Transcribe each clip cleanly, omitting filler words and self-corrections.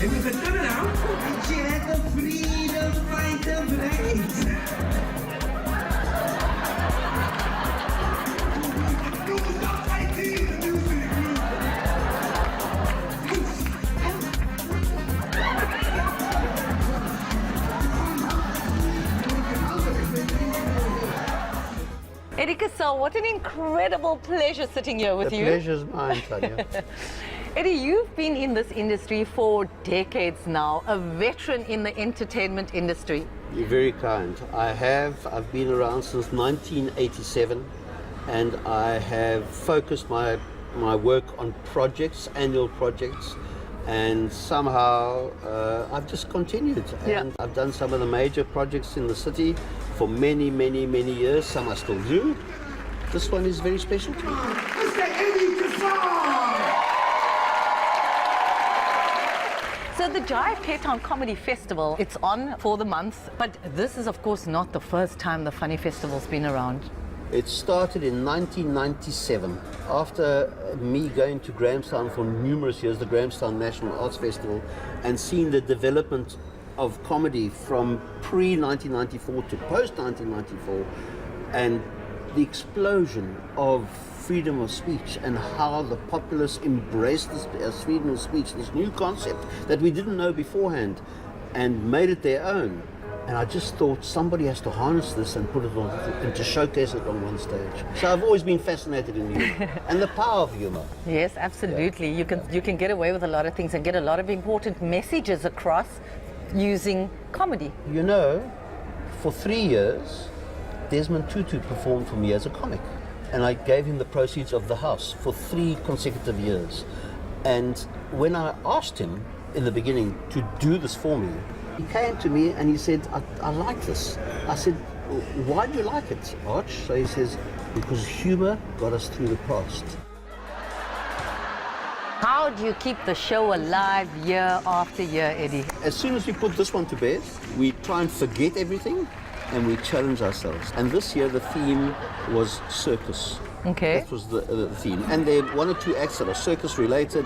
It was a turnaround. And she had the freedom fighter brains. Eddy Cassar, what an incredible pleasure sitting here with you. The pleasure's mine, Tanya. Eddy, you've been in this industry for decades now, a veteran in the entertainment industry. You're very kind. I've been around since 1987, and I have focused my work on projects, annual projects, and somehow I've just continued. And I've done some of the major projects in the city for many, many, many years. Some I still do. This one is very special to me. Mr. Eddy Cassar! So the Jive Cape Town Comedy Festival, it's on for the month, but this is of course not the first time the Funny Festival's been around. It started in 1997, after me going to Grahamstown for numerous years, the Grahamstown National Arts Festival, and seeing the development of comedy from pre-1994 to post-1994, and the explosion of freedom of speech and how the populace embraced this freedom of speech, this new concept that we didn't know beforehand, and made it their own. And I just thought somebody has to harness this and put it on and to showcase it on one stage. So I've always been fascinated in humor and the power of humor. Yes, absolutely. Yeah. You can get away with a lot of things and get a lot of important messages across using comedy. You know, for 3 years, Desmond Tutu performed for me as a comic. And I gave him the proceeds of the house for 3 consecutive years. And when I asked him in the beginning to do this for me, he came to me and he said, I like this. I said, why do you like it, Arch? So he says, because humor got us through the past. How do you keep the show alive year after year, Eddy? As soon as we put this one to bed, we try and forget everything and we challenge ourselves. And this year the theme was circus. Okay. That was the theme. And there are 1 or 2 acts that are circus related.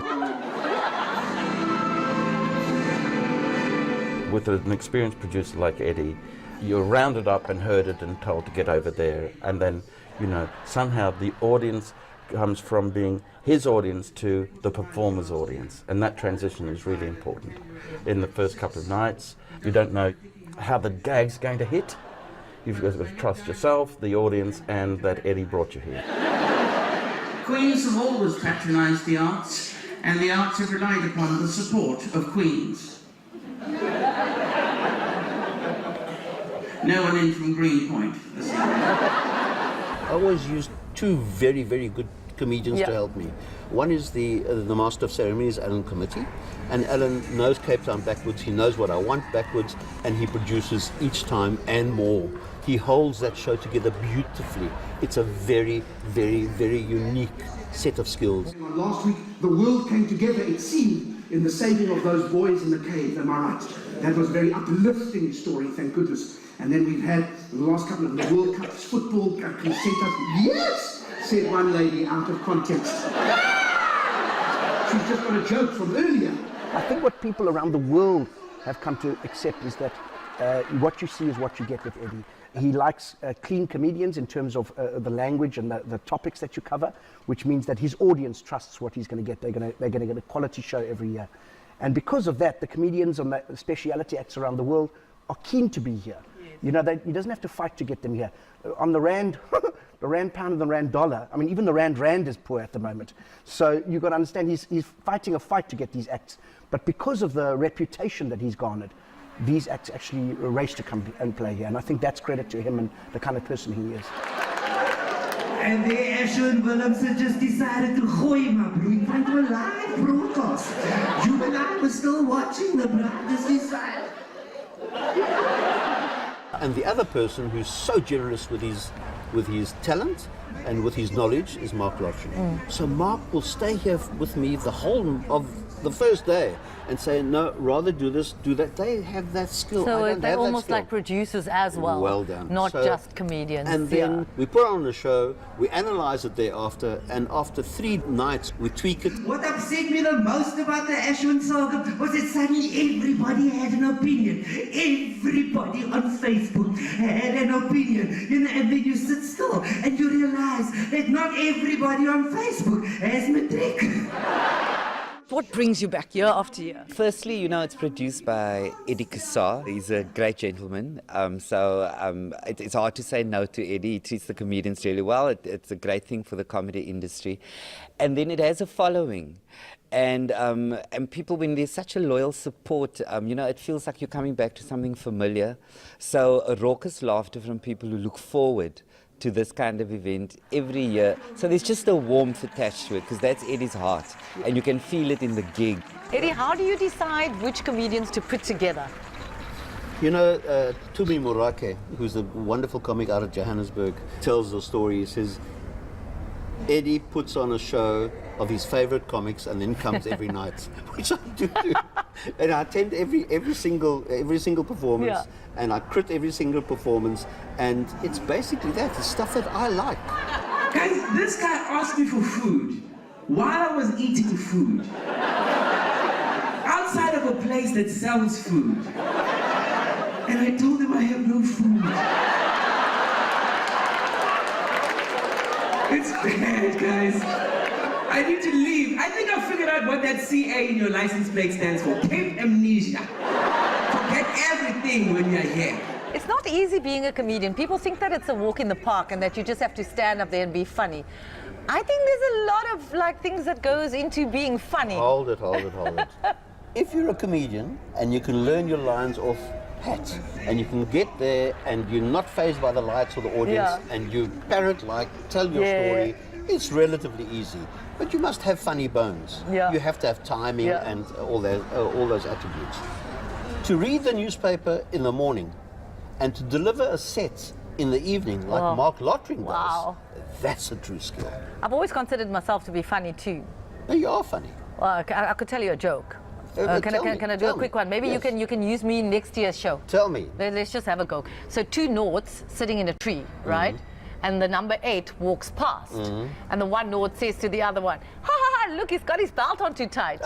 With an experienced producer like Eddy, you're rounded up and herded and told to get over there. And then, you know, somehow the audience comes from being his audience to the performer's audience. And that transition is really important. In the first couple of nights, you don't know how the gag's going to hit. You've got to trust yourself, the audience, and that Eddy brought you here. Queens have always patronised the arts, and the arts have relied upon the support of queens. No one in from Greenpoint this evening. I always used 2 very, very good comedians to help me. One is the Master of Ceremonies, Alan Committie, and Alan knows Cape Town backwards, he knows what I want backwards, and he produces each time and more. He holds that show together beautifully. It's a very, very, very unique set of skills. Last week, the world came together, it seemed, in the saving of those boys in the cave, am I right? That was a very uplifting story, thank goodness. And then we've had the last couple of the World Cups, football can set up. Yes, said one lady out of context. She's just got a joke from earlier. I think what people around the world have come to accept is that what you see is what you get with Eddy. He likes clean comedians in terms of the language and the topics that you cover, which means that his audience trusts what he's going to get. They're going to get a quality show every year. And because of that, the comedians and the speciality acts around the world are keen to be here. You know, he doesn't have to fight to get them here. On the rand, the rand pound and the rand dollar, I mean, even the rand is poor at the moment. So you've got to understand he's fighting a fight to get these acts. But because of the reputation that he's garnered, these acts actually race to come and play here. And I think that's credit to him and the kind of person he is. And the Ashwin Willemse just decided to gooi my brood find to a live broadcast. You and I were still watching the brothers decide. And the other person who's so generous with with his talent and with his knowledge is Marc Lottering. So Marc will stay here with me the whole of the first day and say, no, rather do this, do that. They have that skill. So I don't they're have that almost skill. like producers as well. Well done. Not So- just comedians. And then we put on the show, we analyze it thereafter, and after 3 nights we tweak it. What upset me the most about the Ashwin saga was that suddenly everybody had an opinion. Everybody on Facebook had an opinion. You know, and then you sit still and you realize that not everybody on Facebook has matric. What brings you back year after year? Firstly, you know, it's produced by Eddy Cassar. He's a great gentleman. It's hard to say no to Eddy. He treats the comedians really well. It's a great thing for the comedy industry. And then it has a following. And people, when there's such a loyal support, you know, it feels like you're coming back to something familiar. So a raucous laughter from people who look forward to this kind of event every year. So there's just a warmth attached to it, because that's Eddy's heart, and you can feel it in the gig. Eddy, how do you decide which comedians to put together? You know, Tumi Morake, who's a wonderful comic out of Johannesburg, tells the story. He says, Eddy puts on a show of his favorite comics and then comes every night, which I do. And I attend every single performance, Yeah. and I crit every single performance, and it's basically that. It's stuff that I like. Guys, this guy asked me for food while I was eating food. Outside of a place that sells food. And I told him I have no food. It's bad, guys. I need to leave. I think I figured out what that CA in your license plate stands for. Cape Amnesia. Forget everything when you're here. It's not easy being a comedian. People think that it's a walk in the park and that you just have to stand up there and be funny. I think there's a lot of things that goes into being funny. Hold it. If you're a comedian and you can learn your lines off pat, and you can get there and you're not fazed by the lights or the audience, and you parrot tell your story, it's relatively easy. But you must have funny bones. Yeah. You have to have timing and all those attributes. To read the newspaper in the morning and to deliver a set in the evening like Marc Lottering does, that's a true skill. I've always considered myself to be funny too. No, you are funny. Well, I could tell you a joke. Can I do a quick one? Maybe Yes. you can use me next year's show. Tell me. Let's just have a go. So 2 noughts sitting in a tree, right? And the number 8 walks past. And the 1 nought says to the other one, ha ha ha, look, he's got his belt on too tight.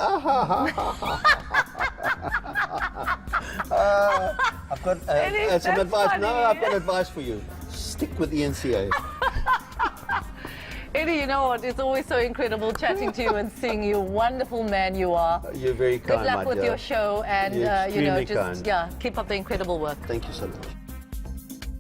I've got some advice. funny. No, I've got advice for you. Stick with the eNCA. Eddy, you know what? It's always so incredible chatting to you and seeing you. Wonderful man you are. You're very kind, Good luck my with dear. your show, and You're you know, extremely just kind. keep up the incredible work. Thank you so much.